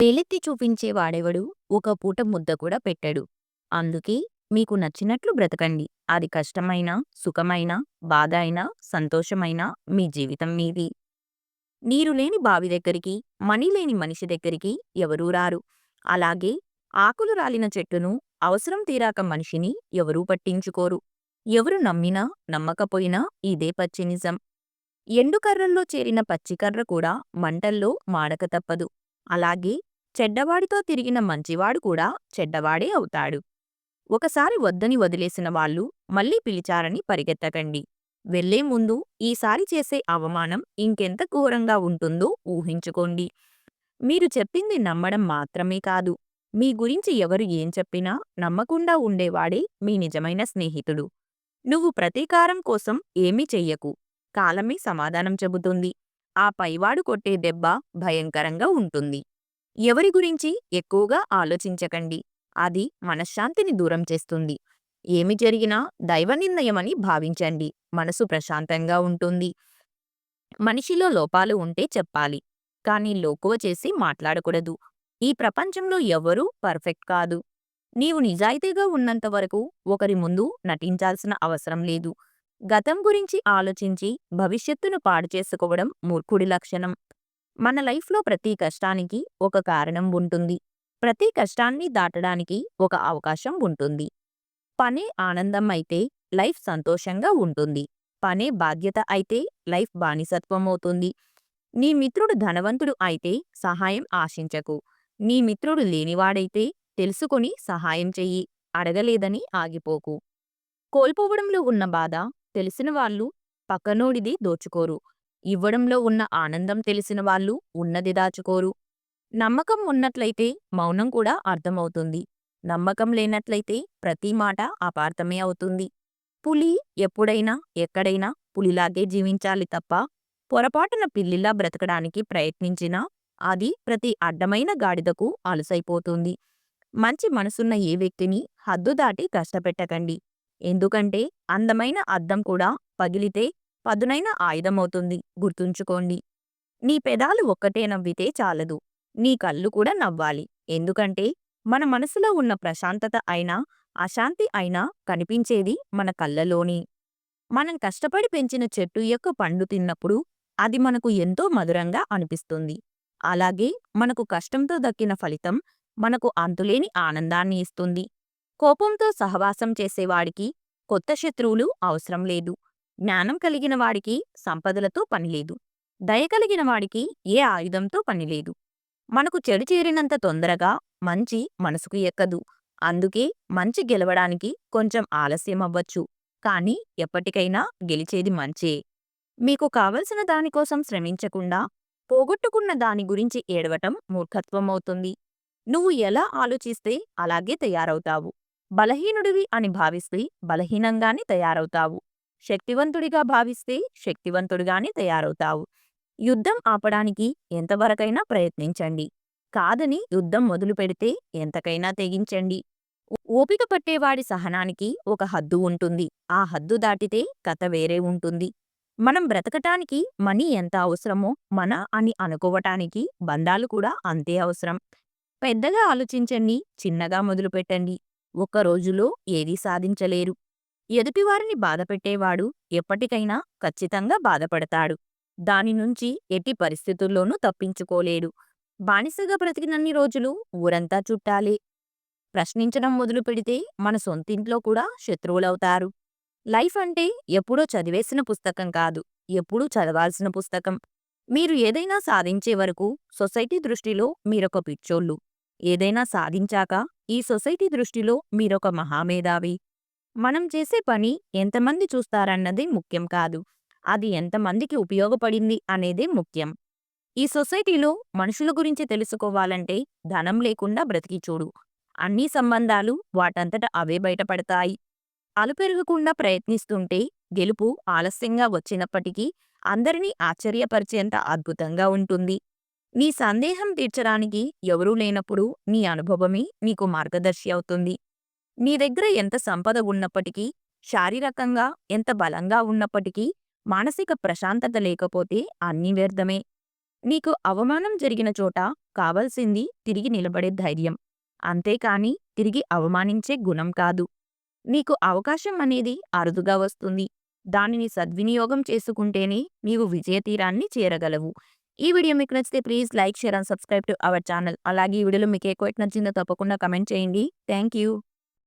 వేలెత్తి చూపించే వాడెవడు ఒక పూట ముద్ద కూడా పెట్టడు. అందుకే మీకు నచ్చినట్లు బ్రతకండి. అది కష్టమైనా, సుఖమైనా, బాధ అయినా, సంతోషమైనా మీ జీవితం మీది. నీరు లేని బావి దగ్గరికి, మనీ లేని మనిషి దగ్గరికి ఎవరూ రారు. అలాగే ఆకులు రాలిన చెట్టును, అవసరం తీరాక మనిషిని ఎవరూ పట్టించుకోరు. ఎవరు నమ్మినా, నమ్మకపోయినా ఇదే పచ్చి నిజం. ఎండుకర్రల్లో చేరిన పచ్చికర్ర కూడా మంటల్లో మాడక తప్పదు. అలాగే చెడ్డవాడితో తిరిగిన మంచివాడు కూడా చెడ్డవాడే అవుతాడు. ఒకసారి వద్దని వదిలేసిన వాళ్ళు మళ్ళీ పిలిచారని పరిగెత్తకండి. వెళ్లే ముందు ఈసారి చేసే అవమానం ఇంకెంత ఘోరంగా ఉంటుందో ఊహించుకోండి. మీరు చెప్పింది నమ్మడం మాత్రమే కాదు, మీ గురించి ఎవరు ఏం చెప్పినా నమ్మకుండా ఉండేవాడే మీ నిజమైన స్నేహితుడు. నువ్వు ప్రతీకారం కోసం ఏమీ చెయ్యకు. కాలమే సమాధానం చెబుతుంది. ఆ పైవాడు కొట్టే దెబ్బ భయంకరంగా ఉంటుంది. ఎవరి గురించి ఎక్కువగా ఆలోచించకండి. అది మనశ్శాంతిని దూరం చేస్తుంది. ఏమి జరిగినా దైవనిర్ణయమని భావించండి. మనసు ప్రశాంతంగా ఉంటుంది. మనిషిలో లోపాలు ఉంటే చెప్పాలి, కానీ లోకువ చేసి మాట్లాడకూడదు. ఈ ప్రపంచంలో ఎవ్వరూ పర్ఫెక్ట్ కాదు. నీవు నిజాయితీగా ఉన్నంత వరకు ఒకరి ముందు నటించాల్సిన అవసరం లేదు. గతం గురించి ఆలోచించి భవిష్యత్తును పాడు చేసుకోవడం మూర్ఖుడి లక్షణం. మన లైఫ్లో ప్రతి కష్టానికి ఒక కారణం ఉంటుంది. ప్రతి కష్టాన్ని దాటడానికి ఒక అవకాశం ఉంటుంది. పనే ఆనందం అయితే లైఫ్ సంతోషంగా ఉంటుంది. పనే బాధ్యత అయితే లైఫ్ బానిసత్వం అవుతుంది. నీ మిత్రుడు ధనవంతుడు అయితే సహాయం ఆశించకు. నీ మిత్రుడు లేనివాడైతే తెలుసుకొని సహాయం చెయ్యి. అడగలేదని ఆగిపోకు. కోల్పోవడంలో ఉన్న బాధ తెలిసిన వాళ్ళు పక్కనోడిది దోచుకోరు. ఇవ్వడంలో ఉన్న ఆనందం తెలిసిన వాళ్ళు ఉన్నది దాచుకోరు. నమ్మకం ఉన్నట్లయితే మౌనం కూడా అర్థమవుతుంది. నమ్మకం లేనట్లయితే ప్రతి మాట అపార్థమే అవుతుంది. పులి ఎప్పుడైనా ఎక్కడైనా పులిలాగే జీవించాలి తప్ప పొరపాటున పిల్లిలా బ్రతకడానికి ప్రయత్నించినా అది ప్రతి అడ్డమైన గాడిదకు అలుసైపోతుంది. మంచి మనసున్న ఏ వ్యక్తిని హద్దు దాటి కష్టపెట్టకండి. ఎందుకంటే అందమైన అద్దం కూడా పగిలితే పదునైన ఆయుధమవుతుంది. గుర్తుంచుకోండి. నీ పెదాలు ఒక్కటే నవ్వితే చాలదు. నీ కళ్ళు కూడా నవ్వాలి. ఎందుకంటే మన మనసులో ఉన్న ప్రశాంతత అయినా, అశాంతి అయినా కనిపించేది మన కళ్ళలోనే. మనం కష్టపడి పెంచిన చెట్టు యొక్క పండు తిన్నప్పుడు అది మనకు ఎంతో మధురంగా అనిపిస్తుంది. అలాగే మనకు కష్టంతో దక్కిన ఫలితం మనకు అంతులేని ఆనందాన్ని ఇస్తుంది. కోపంతో సహవాసం చేసేవాడికి కొత్త శత్రువులు అవసరం లేదు. జ్ఞానం కలిగిన వాడికి సంపదలతో పనిలేదు. దయ కలిగిన వాడికి ఏ ఆయుధంతో పనిలేదు. మనకు చెడు చేరినంత తొందరగా మంచి మనసుకు ఎక్కదు. అందుకే మంచి గెలవడానికి కొంచెం ఆలస్యమవ్వచ్చు. కానీ ఎప్పటికైనా గెలిచేది మంచే. మీకు కావలసిన దానికోసం శ్రమించకుండా పోగొట్టుకున్న దాని గురించి ఏడవటం మూర్ఖత్వమవుతుంది. నువ్వు ఎలా ఆలోచిస్తే అలాగే తయారవుతావు. బలహీనుడివి అని భావిస్తే బలహీనంగానే తయారవుతావు. శక్తివంతుడిగా భావిస్తే శక్తివంతుడిగానే తయారవుతావు. యుద్ధం ఆపడానికి ఎంతవరకైనా ప్రయత్నించండి. కాదని యుద్ధం మొదలు పెడితే ఎంతకైనా తెగించండి. ఓపిక పట్టేవాడి సహనానికి ఒక హద్దు ఉంటుంది. ఆ హద్దు దాటితే కథ వేరే ఉంటుంది. మనం బ్రతకటానికి మనీ ఎంత అవసరమో మన అని అనుకోవటానికి బంధాలు కూడా అంతే అవసరం. పెద్దగా ఆలోచించండి, చిన్నగా మొదలుపెట్టండి. ఒక్క రోజులో ఏదీ సాధించలేరు. ఎదుటివారిని బాధపెట్టేవాడు ఎప్పటికైనా ఖచ్చితంగా బాధపడతాడు. దాని నుంచి ఎట్టి పరిస్థితుల్లోనూ తప్పించుకోలేడు. బానిసగా బ్రతికినన్ని రోజులు ఊరంతా చుట్టాలే. ప్రశ్నించడం మొదలు పెడితే మన సొంతింట్లో కూడా శత్రువులవుతారు. లైఫ్ అంటే ఎప్పుడో చదివేసిన పుస్తకం కాదు, ఎప్పుడూ చదవాల్సిన పుస్తకం. మీరు ఏదైనా సాధించే వరకు సొసైటీ దృష్టిలో మీరొక పిచ్చోళ్ళు. ఏదైనా సాధించాక ఈ సొసైటీ దృష్టిలో మీరొక మహామేధావి. మనం చేసే పని ఎంతమంది చూస్తారన్నది ముఖ్యం కాదు, అది ఎంతమందికి ఉపయోగపడింది అనేదే ముఖ్యం. ఈ సొసైటీలో మనుషుల గురించి తెలుసుకోవాలంటే ధనం లేకుండా బ్రతికి చూడు. అన్ని సంబంధాలు వాటంతట అవే బయటపడతాయి. అలుపెరగకుండా ప్రయత్నిస్తుంటే గెలుపు ఆలస్యంగా వచ్చినప్పటికీ అందరినీ ఆశ్చర్యపరిచేంత అద్భుతంగా ఉంటుంది. నీ సందేహం తీర్చడానికి ఎవరూ లేనప్పుడు నీ అనుభవమే నీకు మార్గదర్శి అవుతుంది. నీ దగ్గర ఎంత సంపద ఉన్నప్పటికీ, శారీరకంగా ఎంత బలంగా ఉన్నప్పటికీ, మానసిక ప్రశాంతత లేకపోతే అన్నీ వ్యర్థమే. నీకు అవమానం జరిగిన చోట కావాల్సింది తిరిగి నిలబడే ధైర్యం. అంతేకాని తిరిగి అవమానించే గుణం కాదు. నీకు అవకాశం అనేది అరుదుగా వస్తుంది. దానిని సద్వినియోగం చేసుకుంటేనే నీవు విజయ తీరాన్ని చేరగలవు. ఈ వీడియో మీకు నచ్చితే please like, share and subscribe to our channel. అలాగే ఈ వీడియోలో మీకు ఏ క్వెట్ నచ్చిందో తప్పకుండా కమెంట్ చేయండి. Thank you.